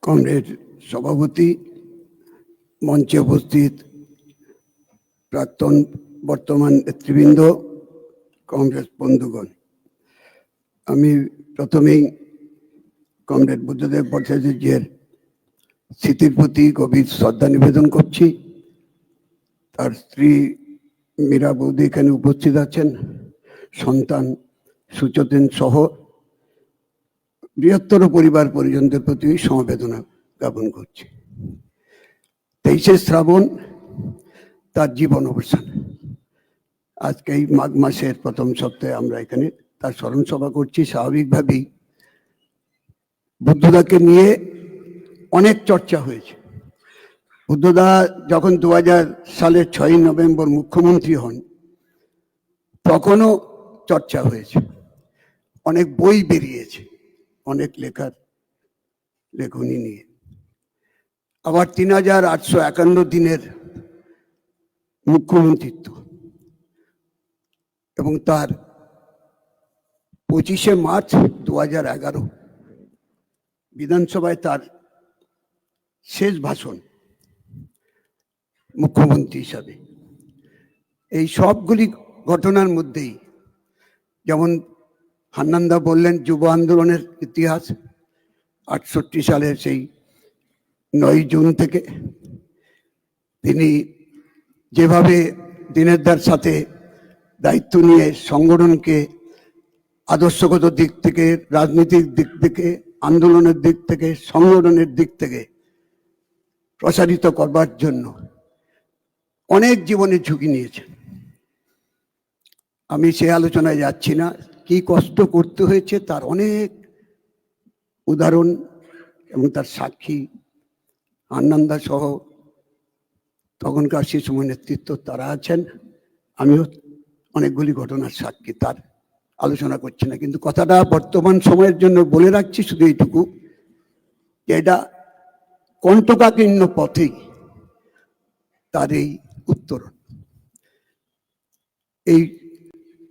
কংগ্রেস সভাপতি, মঞ্চে উপস্থিত প্রাক্তন বর্তমান নেতৃবৃন্দ, কংগ্রেস বন্ধুগণ, আমি প্রথমেই কমরেড বুদ্ধদেব ভট্টাচার্যের স্মৃতির প্রতি গভীর শ্রদ্ধা নিবেদন করছি। তার স্ত্রী মীরা বৌদি এখানে উপস্থিত আছেন, সন্তান সুচেতন সহ বৃহত্তর পরিবার পরিজনদের প্রতি সমবেদনা জ্ঞাপন করছি। 23শে শ্রাবণ তার জীবন অবসান। আজকে এই মাঘ মাসের প্রথম সপ্তাহে আমরা এখানে তার স্মরণ সভা করছি। স্বাভাবিকভাবেই বুদ্ধদাকে নিয়ে অনেক চর্চা হয়েছে। বুদ্ধদা যখন 2000 সালের 6ই নভেম্বর মুখ্যমন্ত্রী হন, তখনও চর্চা হয়েছে, অনেক বই বেরিয়েছে, অনেক লেখনী নিয়ে। আবার 3851 দিনের মুখ্যমন্ত্রিত্ব এবং তার 25শে মার্চ 2011 বিধানসভায় তার শেষ ভাষণ মুখ্যমন্ত্রী হিসাবে। এই সবগুলি ঘটনার মধ্যেই, যেমন হান্নানদা বললেন, যুব আন্দোলনের ইতিহাস 68 সালের সেই 9 জুন থেকে তিনি যেভাবে দিনেরদার সাথে দায়িত্ব নিয়ে সংগঠনকে আদর্শগত দিক থেকে, রাজনীতির দিক থেকে, আন্দোলনের দিক থেকে, সংগঠনের দিক থেকে প্রসারিত করবার জন্য অনেক জীবনের ঝুঁকি নিয়েছেন। আমি সে আলোচনায় যাচ্ছি না। কি কষ্ট করতে হয়েছে তার অনেক উদাহরণ এবং তার সাক্ষী আনন্দা সহ তখনকার সে সময় নেতৃত্ব তারা আছেন। আমিও অনেকগুলি ঘটনার সাক্ষী, তার আলোচনা করছি না। কিন্তু কথাটা বর্তমান সময়ের জন্য বলে রাখছি শুধু এইটুকু, যে এটা কণ্টকাকীর্ণ পথেই তার এই উত্তরণ। এই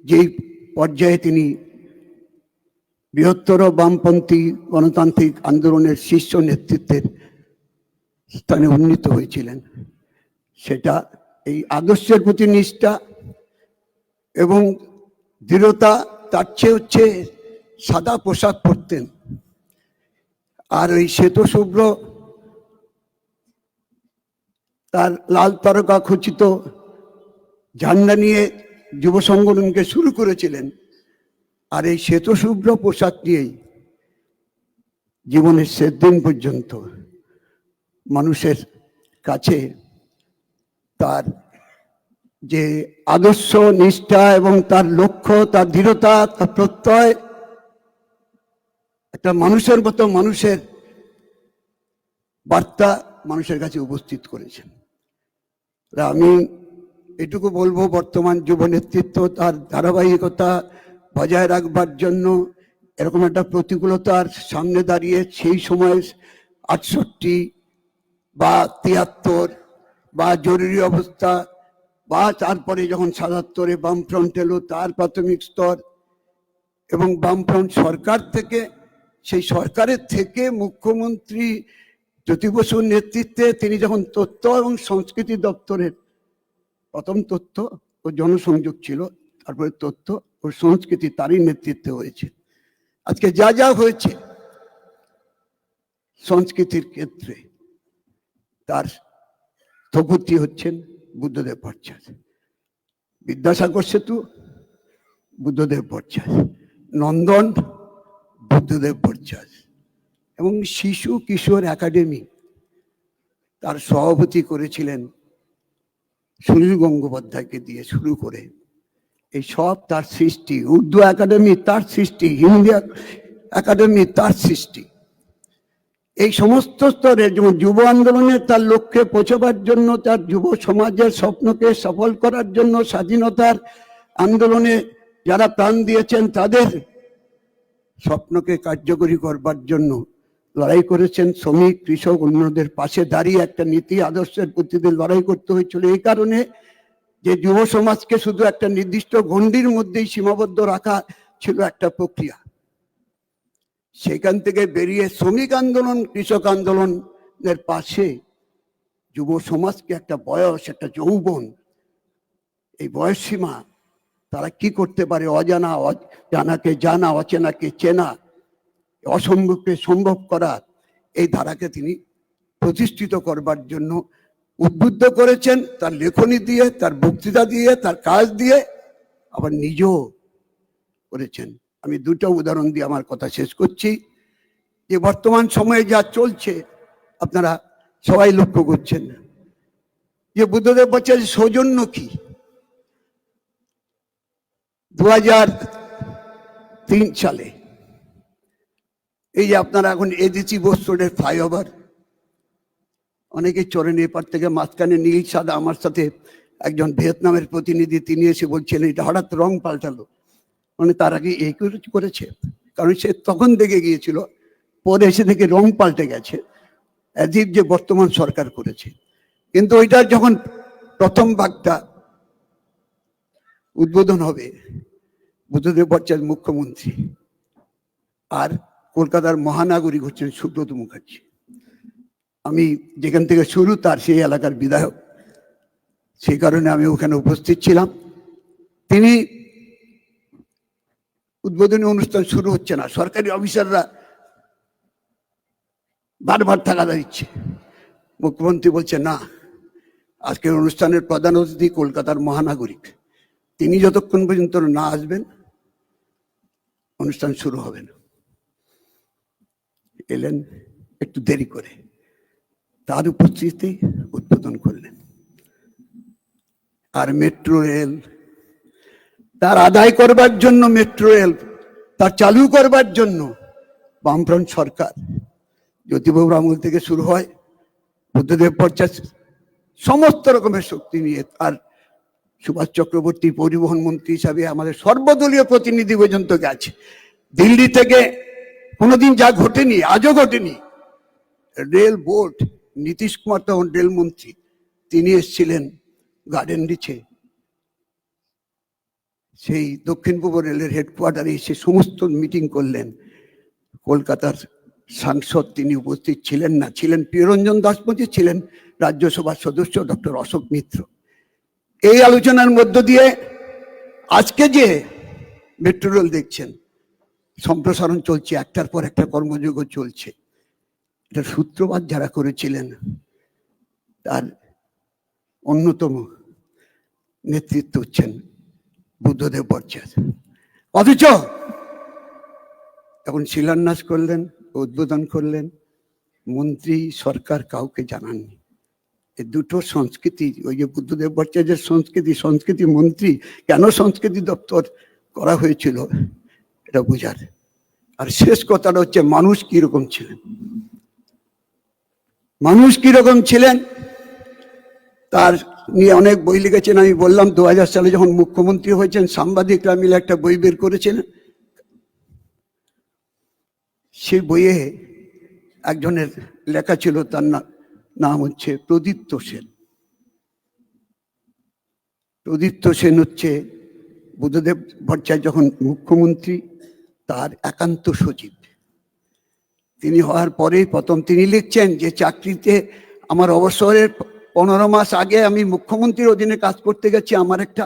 যেই পর্যায়ে তিনি বৃহত্তর বামপন্থী গণতান্ত্রিক আন্দোলনের শীর্ষ নেতৃত্বের স্থানে উন্নীত হয়েছিলেন, সেটা এই আদর্শের প্রতি নিষ্ঠা এবং দৃঢ়তা। তার চেয়ে সাদা পোশাক পরতেন, আর ওই শ্বেত শুভ্র তার লাল তারকা খচিত ঝান্ডা নিয়ে যুব সংগঠনকে শুরু করেছিলেন। আর এই শ্বেত শুভ্র পোশাক নিয়েই জীবনের শেষ দিন পর্যন্ত মানুষের কাছে তার যে আদর্শ, নিষ্ঠা এবং তার লক্ষ্য, তার দৃঢ়তা, তার প্রত্যয়, একটা মানুষের মতো মানুষের বার্তা মানুষের কাছে উপস্থিত করেছেন। আমি এটুকু বলবো, বর্তমান যুব নেতৃত্ব তার ধারাবাহিকতা বজায় রাখবার জন্য এরকম একটা প্রতিকূলতার সামনে দাঁড়িয়ে সেই সময় 68 বা 73 বা জরুরি অবস্থা বা তারপরে যখন 77-এ বামফ্রন্ট এলো, তার প্রাথমিক স্তর এবং বামফ্রন্ট সরকার থেকে, সেই সরকারের থেকে মুখ্যমন্ত্রী জ্যোতি বসুর নেতৃত্বে তিনি যখন তথ্য এবং সংস্কৃতি দপ্তরের প্রথম তথ্য ও জনসংযোগ ছিল, তারপরে তথ্য ও সংস্কৃতি তারই নেতৃত্বে হয়েছে। আজকে যা যা হয়েছে সংস্কৃতির ক্ষেত্রে, তার স্থপতি হচ্ছেন বুদ্ধদেব ভট্টাচার্য। বিদ্যাসাগর সেতু বুদ্ধদেব ভট্টাচার্য, নন্দন বুদ্ধদেব ভট্টাচার্য, এবং শিশু কিশোর একাডেমি তার সভাপতি করেছিলেন সুনীল গঙ্গোপাধ্যায়কে দিয়ে শুরু করে। এই সব তার সৃষ্টি। উর্দু একাডেমি তার সৃষ্টি, হিন্দি একাডেমি তার সৃষ্টি। এই সমস্ত স্তরে যেমন যুব আন্দোলনে তার লক্ষ্যে পৌঁছবার জন্য, তার যুব সমাজের স্বপ্নকে সফল করার জন্য, স্বাধীনতার আন্দোলনে যারা প্রাণ দিয়েছেন তাদের স্বপ্নকে কার্যকরী করবার জন্য লড়াই করেছেন। শ্রমিক, কৃষক, অন্যদের পাশে দাঁড়িয়ে একটা নীতি আদর্শের প্রতিদিন লড়াই করতে হয়েছিল। এই কারণে যে যুব সমাজকে শুধু একটা নির্দিষ্ট গণ্ডির মধ্যেই সীমাবদ্ধ রাখা ছিল একটা প্রক্রিয়া, সেখান থেকে বেরিয়ে শ্রমিক আন্দোলন, কৃষক আন্দোলনের পাশে যুব সমাজকে একটা বয়স, একটা যৌবন, এই বয়স সীমা তারা কি করতে পারে, অজানা জানাকে জানা, অচেনাকে চেনা, অসম্ভবকে সম্ভব করা, এই ধারাকে তিনি প্রতিষ্ঠিত করবার জন্য উদ্বুদ্ধ করেছেন, তার লেখনী দিয়ে, তার বক্তৃতা দিয়ে, তার কাজ দিয়ে, আবার নিজেও করেছেন। আমি দুটো উদাহরণ দিয়ে আমার কথা শেষ করছি। যে বর্তমান সময়ে যা চলছে আপনারা সবাই লক্ষ্য করছেন, যে বুদ্ধদেব বলছেন সৌজন্য কি। 2003 সালে এই যে আপনারা এখন এডিসি বোস রোডের ফ্লাইওভার, অনেকে চড়েন, এপার থেকে মাঝখানে নীল সাদা, আমার সাথে একজন ভিয়েতনামের প্রতিনিধি, তিনি এসে বলছেন এটা হঠাৎ রং পাল্টালো, মানে তার আগে এই করেছে, কারণ সে তখন দেখে গিয়েছিল, পরে এসে থেকে রং পাল্টে গেছে, অ্যাজিভ যে বর্তমান সরকার করেছে। কিন্তু ওইটার যখন প্রথম ভাগটা উদ্বোধন হবে, বুদ্ধদেব ভট্টাচার্য মুখ্যমন্ত্রী আর কলকাতার মহানাগরিক হচ্ছেন সুব্রত মুখার্জি। আমি যেখান থেকে শুরু তার সেই এলাকার বিধায়ক, সেই কারণে আমি ওখানে উপস্থিত ছিলাম। তিনি উদ্বোধনী অনুষ্ঠান শুরু হচ্ছে না, সরকারি অফিসাররা বারবার তাগাদা দিচ্ছে, মুখ্যমন্ত্রী বলছে না, আজকের অনুষ্ঠানের প্রধান অতিথি কলকাতার মহানাগরিক, তিনি যতক্ষণ পর্যন্ত না আসবেন অনুষ্ঠান শুরু হবে না। এলেন একটু দেরি করে, তার উপস্থিতি উদ্বোধন করলেন। আর মেট্রো রেল, তার আদায় করবার জন্য, মেট্রো রেল তার চালু করবার জন্য বামফ্রন্ট সরকার, জ্যোতিবাবুর আমল থেকে শুরু হয়, বুদ্ধদেব ভট্টাচার্য সমস্ত রকমের শক্তি নিয়ে, আর সুভাষ চক্রবর্তী পরিবহন মন্ত্রী হিসাবে আমাদের সর্বদলীয় প্রতিনিধি পর্যন্ত গেছে। দিল্লি থেকে কোনোদিন যা ঘটেনি, আজও ঘটেনি। রেল বোর্ড, নীতিশ কুমার তখন রেলমন্ত্রী, তিনি এসেছিলেন গার্ডেন রিচে, সেই দক্ষিণ পূর্ব রেলের হেডকোয়ার্টারে এসে সমস্ত মিটিং করলেন। কলকাতার সাংসদ তিনি উপস্থিত ছিলেন না, ছিলেন প্রিয়রঞ্জন দাশপতি, ছিলেন রাজ্যসভার সদস্য ডক্টর অশোক মিত্র। এই আলোচনার মধ্য দিয়ে আজকে যে মেট্রো রেল দেখছেন, সম্প্রসারণ চলছে, একটার পর একটা কর্মযোগ্য চলছে, এটার সূত্রপাত যারা করেছিলেন তার অন্যতম নেতৃত্ব হচ্ছেন বুদ্ধদেব ভট্টাচার্য। অথচ এখন শিলান্যাস করলেন, উদ্বোধন করলেন, মন্ত্রী সরকার কাউকে জানাননি। এই দুটো সংস্কৃতি, ওই যে বুদ্ধদেব ভট্টাচার্যের সংস্কৃতি মন্ত্রী, কেন সংস্কৃতি দপ্তর করা হয়েছিল এটা বোঝার। আর শেষ কথাটা হচ্ছে মানুষ কিরকম ছিলেন, তার নিয়ে অনেক বই লিখেছেন। আমি বললাম 2000 সালে যখন মুখ্যমন্ত্রী হয়েছেন, সাংবাদিকরা মিলে একটা বই বের করেছিলেন। সেই বইয়ে একজনের লেখা ছিল, তার নাম হচ্ছে প্রদীপ্ত সেন। প্রদীপ্ত সেন হচ্ছে বুদ্ধদেব ভট্টাচার্য যখন মুখ্যমন্ত্রী তার একান্ত সচিব। তিনি হওয়ার পরেই প্রথম তিনি লিখছেন যে চাকরিতে আমার অবসরের 15 মাস আগে আমি মুখ্যমন্ত্রীর অধীনে কাজ করতে গেছি, আমার একটা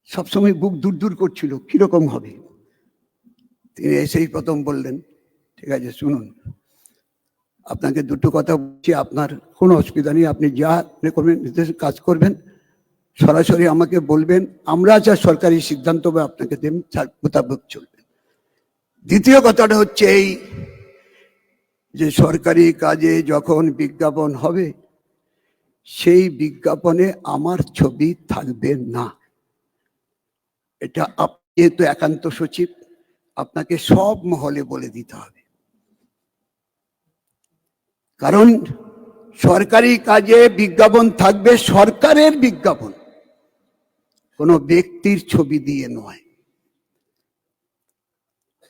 সবসময় বুক দূর দূর করছিল কিরকম হবে। তিনি এসেই প্রথম বললেন, ঠিক আছে শুনুন, আপনাকে দুটো কথা বলছি, আপনার কোনো অসুবিধা নেই, আপনি যা রেকমেন্ড কাজ করবেন সরাসরি আমাকে বলবেন, আমরা যা সরকারি সিদ্ধান্ত হবে আপনাকে দেন, তার মোতাবেক চলবেন। দ্বিতীয় কথাটা হচ্ছে এই যে সরকারি কাজে যখন বিজ্ঞাপন হবে, সেই বিজ্ঞাপনে আমার ছবি থাকবে না। এটা আপনি যেহেতু একান্ত সচিব, আপনাকে সব মহলে বলে দিতে হবে, কারণ সরকারি কাজে বিজ্ঞাপন থাকবে সরকারের বিজ্ঞাপন, কোনো ব্যক্তির ছবি দিয়ে নয়।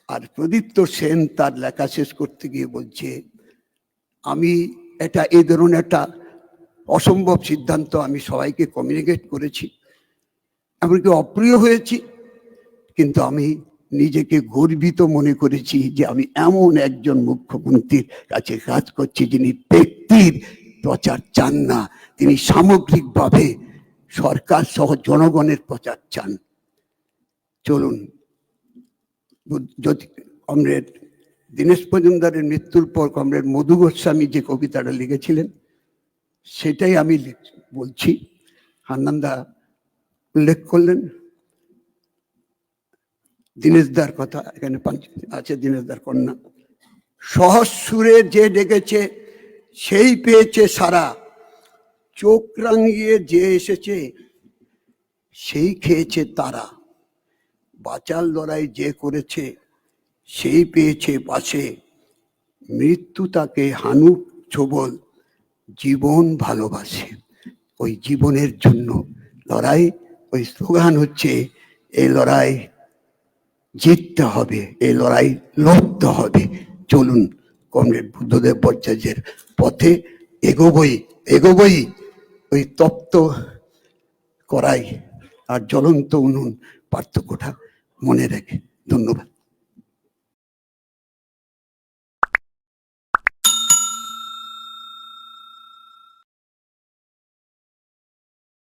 আর প্রদীপ্ত সেন তার লেখা শেষ করতে গিয়ে বলছে, আমি এটা এই ধরনের একটা অসম্ভব সিদ্ধান্ত আমি সবাইকে কমিউনিকেট করেছি, এমনকি অপ্রিয় হয়েছি, কিন্তু আমি নিজেকে গর্বিত মনে করেছি যে আমি এমন একজন মুখ্যমন্ত্রীর কাছে কাজ করছি যিনি ব্যক্তির প্রচার চান না, তিনি সামগ্রিকভাবে সরকার সহ জনগণের প্রচার চান। চলুন, যদি কমরেড দীনেশ মজুমদারের মৃত্যুর পর কমরেড মধু গোস্বামী যে কবিতাটা লিখেছিলেন সেটাই আমি বলছি। হান্নানদা উল্লেখ করলেন দীনেশদার কথা, এখানে আছে দীনেশদার কন্যা। সহজ সুরে যে ডেকেছে সেই পেয়েছে সারা, চোখ রাঙিয়ে যে এসেছে সেই খেয়েছে তারা, বাঁচার লড়াই যে করেছে সেই পেয়েছে পাশে, মৃত্যু তাকে হানুক ছোবল, জীবন ভালোবাসে। ওই জীবনের জন্য লড়াই, ওই স্লোগান হচ্ছে এই লড়াই জিততে হবে, এই লড়াই লড়তে হবে। চলুন কমরেড বুদ্ধদেব ভট্টাচার্যের পথে এগোবই ওই তপ্ত করাই আর জ্বলন্ত উনুন পার্থক্যটা মনে রেখে। ধন্যবাদ।